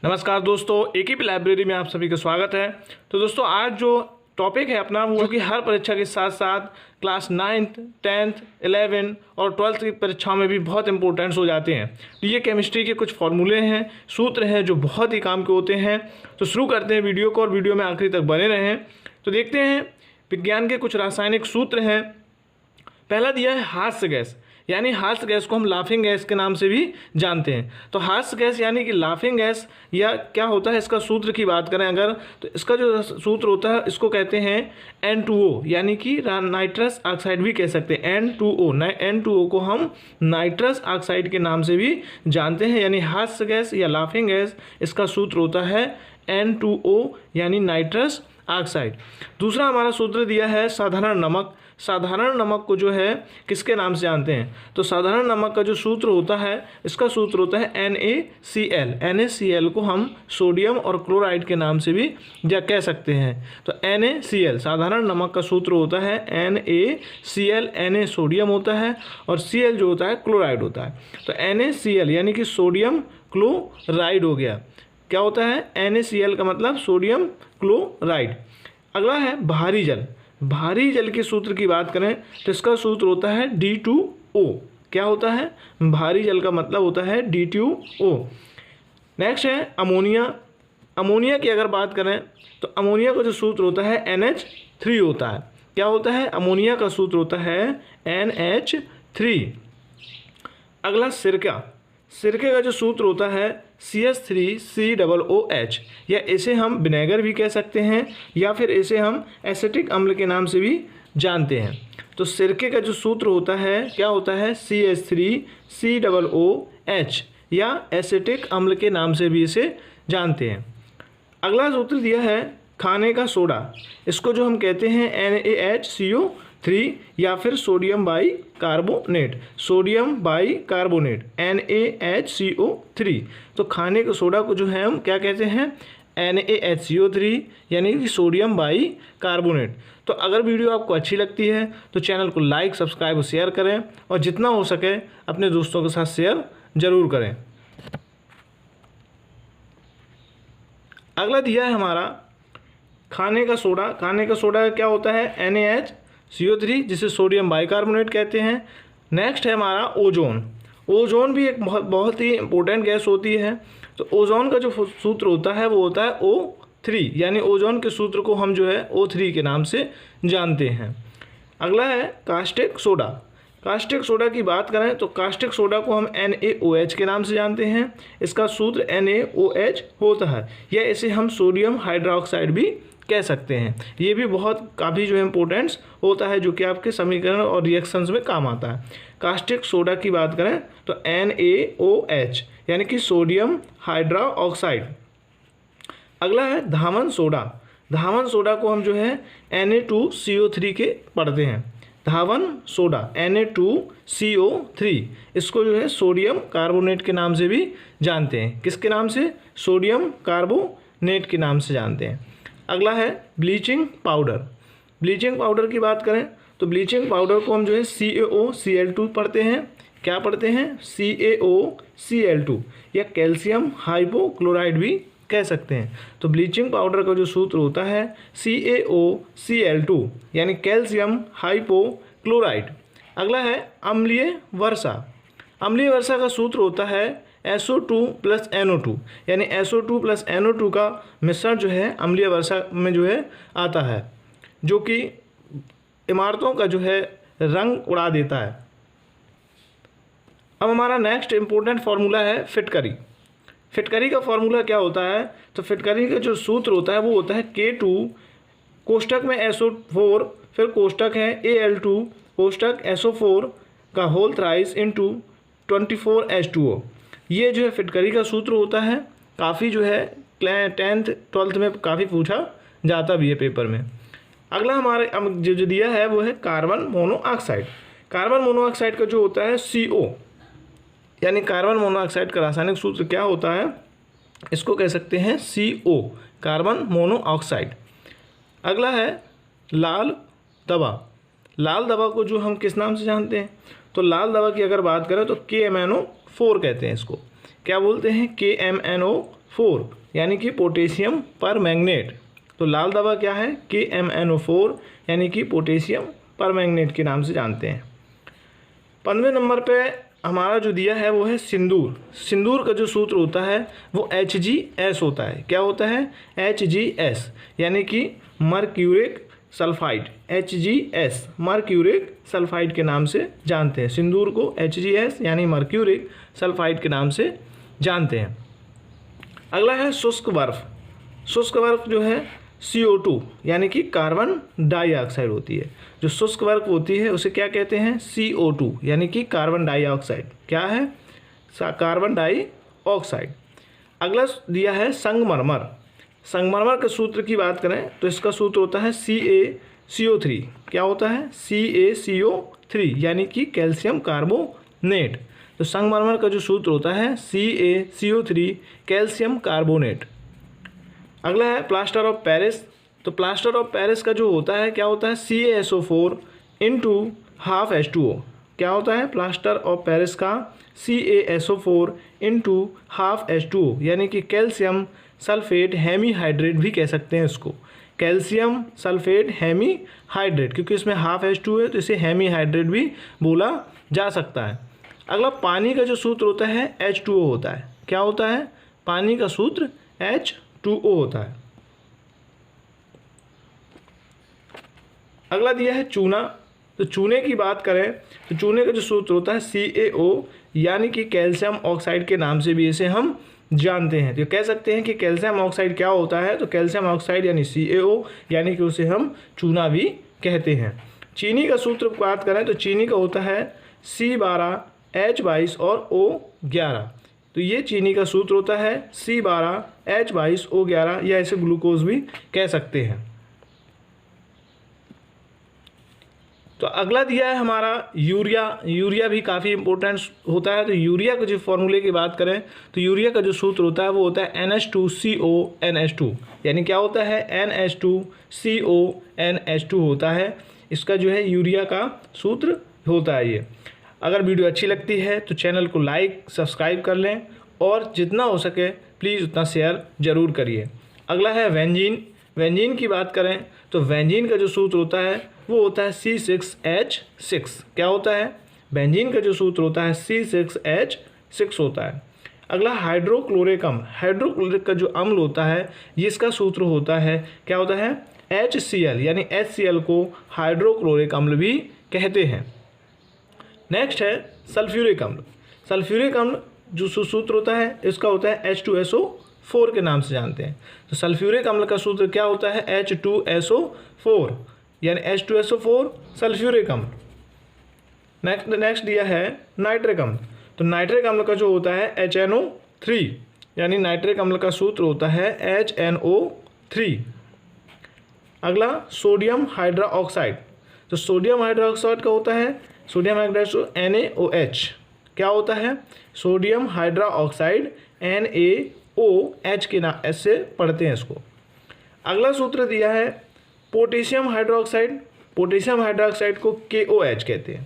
नमस्कार दोस्तों, AKP library में आप सभी का स्वागत है। तो दोस्तों आज जो टॉपिक है अपना वो कि हर परीक्षा के साथ साथ क्लास 9th, 10th, 11 और 12th की परीक्षाओं में भी बहुत इंपॉर्टेंट्स हो जाते हैं। तो ये केमिस्ट्री के कुछ फॉर्मूले हैं, सूत्र हैं जो बहुत ही काम के होते हैं। तो शुरू करते हैं वीडियो को और वीडियो में आखिरी तक बने रहें। तो देखते हैं विज्ञान के कुछ रासायनिक सूत्र हैं। पहला दिया है हास्य गैस, यानी हास्य गैस को हम लाफिंग गैस के नाम से भी जानते हैं। तो हास्य गैस यानी कि लाफिंग गैस या क्या होता है, इसका सूत्र की बात करें अगर तो इसका जो सूत्र होता है इसको कहते हैं N2O, यानी कि नाइट्रस ऑक्साइड भी कह सकते हैं। N2O को हम नाइट्रस ऑक्साइड के नाम से भी जानते हैं, यानी हास्य गैस या लाफिंग गैस, इसका सूत्र होता है N2O यानी नाइट्रस ऑक्साइड। दूसरा हमारा सूत्र दिया है साधारण नमक। साधारण नमक को जो है किसके नाम से जानते हैं, तो साधारण नमक का जो सूत्र होता है इसका सूत्र होता है NaCl। NaCl को हम सोडियम और क्लोराइड के नाम से भी कह सकते हैं। तो NaCl साधारण नमक का सूत्र होता है NaCl। Na सोडियम होता है और Cl जो होता है क्लोराइड होता है। तो NaCl यानी कि सोडियम क्लोराइड हो गया। क्या होता है NaCl का मतलब सोडियम क्लोराइड। अगला है भारी जल। भारी जल के सूत्र की बात करें तो इसका सूत्र होता है D2O। क्या होता है, भारी जल का मतलब होता है D2O। नेक्स्ट है अमोनिया। अमोनिया की अगर बात करें तो अमोनिया का जो सूत्र होता है NH3 होता है। क्या होता है, अमोनिया का सूत्र होता है NH3। अगला सिरका। सिरके का जो सूत्र होता है CH3COOH, या इसे हम विनेगर भी कह सकते हैं या फिर इसे हम एसिटिक अम्ल के नाम से भी जानते हैं। तो सिरके का जो सूत्र होता है क्या होता है CH3COOH, या एसिटिक अम्ल के नाम से भी इसे जानते हैं। अगला सूत्र दिया है खाने का सोडा। इसको जो हम कहते हैं NaHCO3 या फिर sodium by carbonate. Sodium by carbonate NaHCO3। तो खाने के सोडा को जो है हम क्या कहते हैं NaHCO3 यानी कि सोडियम बाई कार्बोनेट। तो अगर वीडियो आपको अच्छी लगती है तो चैनल को लाइक, सब्सक्राइब और शेयर करें, और जितना हो सके अपने दोस्तों के साथ शेयर ज़रूर करें। अगला दिया है हमारा खाने का सोडा। खाने का सोडा क्या होता है NaHCO3, जिसे सोडियम बाइकार्बोनेट कहते हैं। नेक्स्ट है हमारा ओजोन। ओजोन भी एक बहुत ही इंपॉर्टेंट गैस होती है। तो ओजोन का जो सूत्र होता है वो होता है O3, यानी ओजोन के सूत्र को हम जो है O3 के नाम से जानते हैं। अगला है कास्टिक सोडा। कास्टिक सोडा की बात करें तो कास्टिक सोडा को हम NaOH के नाम से जानते हैं। इसका सूत्र NaOH होता है, या इसे हम सोडियम हाइड्रोक्साइड भी कह सकते हैं। ये भी काफ़ी जो है इम्पोर्टेंस होता है, जो कि आपके समीकरण और रिएक्शंस में काम आता है। कास्टिक सोडा की बात करें तो NaOH यानी कि सोडियम हाइड्रोक्साइड। अगला है धावन सोडा। धावन सोडा को हम जो है Na2CO3 के पढ़ते हैं। धावन सोडा Na2CO3, इसको जो है सोडियम कार्बोनेट के नाम से भी जानते हैं। किसके नाम से, सोडियम कार्बोनेट के नाम से जानते हैं। अगला है ब्लीचिंग पाउडर। ब्लीचिंग पाउडर की बात करें तो ब्लीचिंग पाउडर को हम जो है CaOCl2 पढ़ते हैं। क्या पढ़ते हैं, CaOCl2, या कैल्शियम हाइपोक्लोराइड भी कह सकते हैं। तो ब्लीचिंग पाउडर का जो सूत्र होता है CaOCl2 यानी कैल्शियम हाइपोक्लोराइड। अगला है अम्लीय वर्षा। अम्लीय वर्षा का सूत्र होता है SO2 + NO2, यानी SO2 + NO2 का मिश्रण जो है अम्लीय वर्षा में जो है आता है, जो कि इमारतों का जो है रंग उड़ा देता है। अब हमारा नेक्स्ट इम्पोर्टेंट फार्मूला है फिटकरी। फिटकरी का फार्मूला क्या होता है, तो फिटकरी का जो सूत्र होता है वो होता है K2 कोष्टक में SO4 फिर कोष्टक है Al2 कोष्टक SO4 का होल थ्राइस इंटू 24H2O। ये जो है फिटकरी का सूत्र होता है। काफ़ी जो है 10th 12th में काफ़ी पूछा जाता भी है पेपर में। अगला हमारे जो दिया है वो है कार्बन मोनोऑक्साइड। कार्बन मोनोऑक्साइड का जो होता है CO, यानी कार्बन मोनोऑक्साइड का रासायनिक सूत्र क्या होता है, इसको कह सकते हैं CO, कार्बन मोनोऑक्साइड। अगला है लाल दवा। लाल दवा को जो हम किस नाम से जानते हैं, तो लाल दवा की अगर बात करें तो KMNO4 कहते हैं इसको। क्या बोलते हैं, KMNO4। 4 यानी कि पोटेशियम पर मैंगनेट। तो लाल दवा क्या है? KMnO4 यानी कि पोटेशियम पर मैंगनेट के नाम से जानते हैं। 15वें नंबर पे हमारा जो दिया है वो है सिंदूर। सिंदूर का जो सूत्र होता है वो HgS होता है। क्या होता है? HgS यानी कि mercuric sulphide. HgS mercuric sulphide के नाम से जानते हैं। सिंदूर को HgS यानी मर्क्यूरिक सल्फाइड के नाम से जानते हैं। अगला है शुष्क बर्फ। शुष्क बर्फ जो है CO2 यानी कि कार्बन डाइऑक्साइड होती है। जो शुष्क बर्फ होती है उसे क्या कहते हैं? CO2 यानी कि कार्बन डाइऑक्साइड। क्या है? Carbon dioxide. अगला दिया है संगमरमर। संगमरमर के सूत्र की बात करें तो इसका सूत्र होता है CaCO3। क्या होता है? CaCO3 यानी कि कैल्शियम कार्बोनेट। तो संगमरमर का जो सूत्र होता है CaCO3 कैल्शियम कार्बोनेट। अगला है प्लास्टर ऑफ पेरिस। तो प्लास्टर ऑफ पेरिस का जो होता है क्या होता है? CaSO4 into half H2O। क्या होता है? प्लास्टर ऑफ पेरिस का CaSO4 इंटू हाफ H2O यानी कि कैल्शियम सल्फेट हेमीहाइड्रेट भी कह सकते हैं इसको। कैल्शियम सल्फेट हेमीहाइड्रेट, क्योंकि इसमें हाफ H2 है तो इसे हेमीहाइड्रेट भी बोला जा सकता है। अगला पानी का जो सूत्र होता है H2O होता है। क्या होता है? पानी का सूत्र H2O होता है। अगला दिया है चूना। तो चूने की बात करें तो चूने का जो सूत्र होता है CaO यानी कि कैल्शियम ऑक्साइड के नाम से भी इसे हम जानते हैं। तो कह सकते हैं कि कैल्शियम ऑक्साइड क्या होता है? तो कैल्शियम ऑक्साइड यानी CaO यानी कि उसे हम चूना भी कहते हैं। चीनी का सूत्र बात करें तो चीनी का होता है C12 H22 और O11। तो ये चीनी का सूत्र होता है C12 H22 O11 या इसे ग्लूकोज भी कह सकते हैं। तो अगला दिया है हमारा यूरिया। यूरिया भी काफ़ी इंपॉर्टेंट होता है। तो यूरिया के जो फॉर्मूले की बात करें तो यूरिया का जो सूत्र होता है वो होता है NH2CONH2 यानी क्या होता है? NH2CONH2 होता है। इसका जो है यूरिया का सूत्र होता है ये। अगर वीडियो अच्छी लगती है तो चैनल को लाइक सब्सक्राइब कर लें और जितना हो सके प्लीज़ उतना शेयर ज़रूर करिए। अगला है बेंजीन। बेंजीन की बात करें तो बेंजीन का जो सूत्र होता है वो होता है C6H6। क्या होता है? बेंजीन का जो सूत्र होता है C6H6 होता है। अगला हाइड्रोक्लोरिक अम्ल। हाइड्रोक्लोरिक का जो अम्ल होता है ये इसका सूत्र होता है क्या होता है? HCl यानी HCl को हाइड्रोक्लोरिक अम्ल भी कहते हैं। नेक्स्ट है सल्फ्यूरिक अम्ल। सल्फ्यूरिक अम्ल जो सूत्र होता है इसका होता है H2SO4 के नाम से जानते हैं। तो सल्फ्यूरिक अम्ल का सूत्र क्या होता है? H2SO4 यानी H2SO4 सल्फ्यूरिक अम्ल। नेक्स्ट दिया है नाइट्रिक अम्ल। तो नाइट्रिक अम्ल का जो होता है HNO3 यानी नाइट्रिक अम्ल का सूत्र होता है HNO3। अगला सोडियम हाइड्रोक्साइड। तो सोडियम हाइड्रोक्साइड का होता है सोडियम हाइड्रोक्साइड NaOH। क्या होता है? सोडियम हाइड्रोक्साइड NaOH के नाम से पढ़ते हैं इसको। अगला सूत्र दिया है पोटेशियम हाइड्रोक्साइड। पोटेशियम हाइड्रोक्साइड को KOH कहते हैं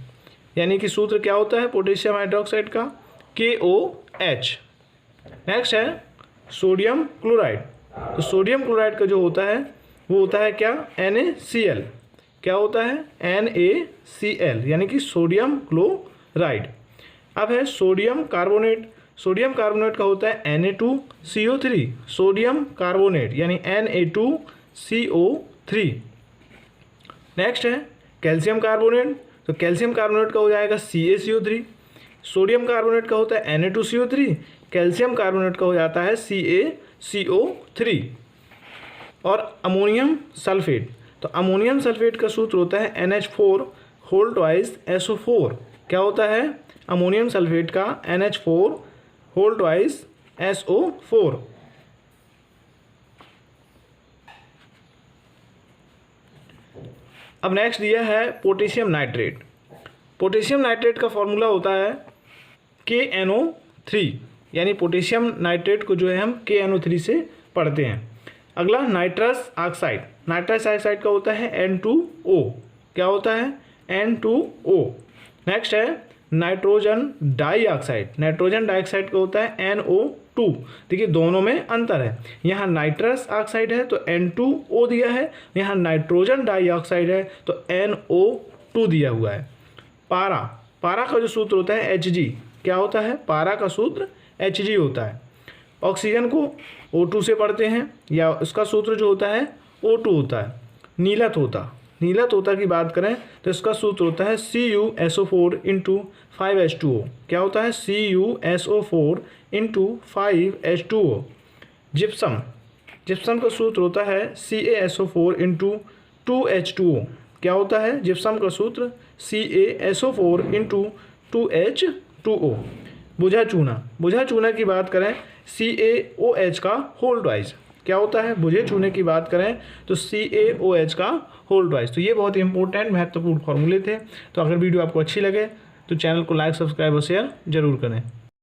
यानी कि सूत्र क्या होता है पोटेशियम हाइड्रोक्साइड का? KOH। नेक्स्ट है सोडियम क्लोराइड। तो सोडियम क्लोराइड का जो होता है वो होता है क्या? NaCl। क्या होता है? NaCl यानी कि सोडियम क्लोराइड। अब है सोडियम कार्बोनेट। सोडियम कार्बोनेट का होता है Na2CO3। सोडियम कार्बोनेट यानी Na2CO3। नेक्स्ट है कैल्शियम कार्बोनेट। तो कैल्शियम कार्बोनेट का हो जाएगा CaCO3। सोडियम कार्बोनेट का होता है Na2CO3। कैल्शियम कार्बोनेट का हो जाता है CaCO3। और अमोनियम सल्फेट। तो अमोनियम सल्फेट का सूत्र होता है NH4 होल ट्वाइस SO4। क्या होता है? अमोनियम सल्फेट का NH4 होल ट्वाइस SO4। अब नेक्स्ट दिया है पोटेशियम नाइट्रेट। पोटेशियम नाइट्रेट का फॉर्मूला होता है KNO3 यानी पोटेशियम नाइट्रेट को जो है हम KNO3 से पढ़ते हैं। अगला नाइट्रस ऑक्साइड। नाइट्रस ऑक्साइड का होता है N2O। क्या होता है? N2O। नेक्स्ट है नाइट्रोजन डाइऑक्साइड। नाइट्रोजन डाइऑक्साइड का होता है NO2। 2। देखिए दोनों में अंतर है, यहाँ नाइट्रस ऑक्साइड है तो N2O दिया है, यहाँ नाइट्रोजन डाइऑक्साइड है तो NO2 दिया हुआ है। पारा का जो सूत्र होता है Hg, क्या होता है? पारा का सूत्र Hg होता है। ऑक्सीजन को O2 से पढ़ते हैं, या उसका सूत्र जो होता है O2 होता है। नीला तोता की बात करें तो इसका सूत्र होता है CuSO4 × 5H2O। क्या होता है? CuSO4 × 5H2O। जिप्सम का सूत्र होता है CaSO4 × 2H2O। क्या होता है जिप्सम का सूत्र? CaSO4 × 2H2O। बुझा चूना की बात करें CaOH का होल ट्वाइस। क्या होता है? बुझे चूने की बात करें तो CaOH का होल ट्वाइस। तो ये बहुत ही इंपॉर्टेंट महत्वपूर्ण फॉर्मूले थे। तो अगर वीडियो आपको अच्छी लगे तो चैनल को लाइक, सब्सक्राइब और शेयर जरूर करें।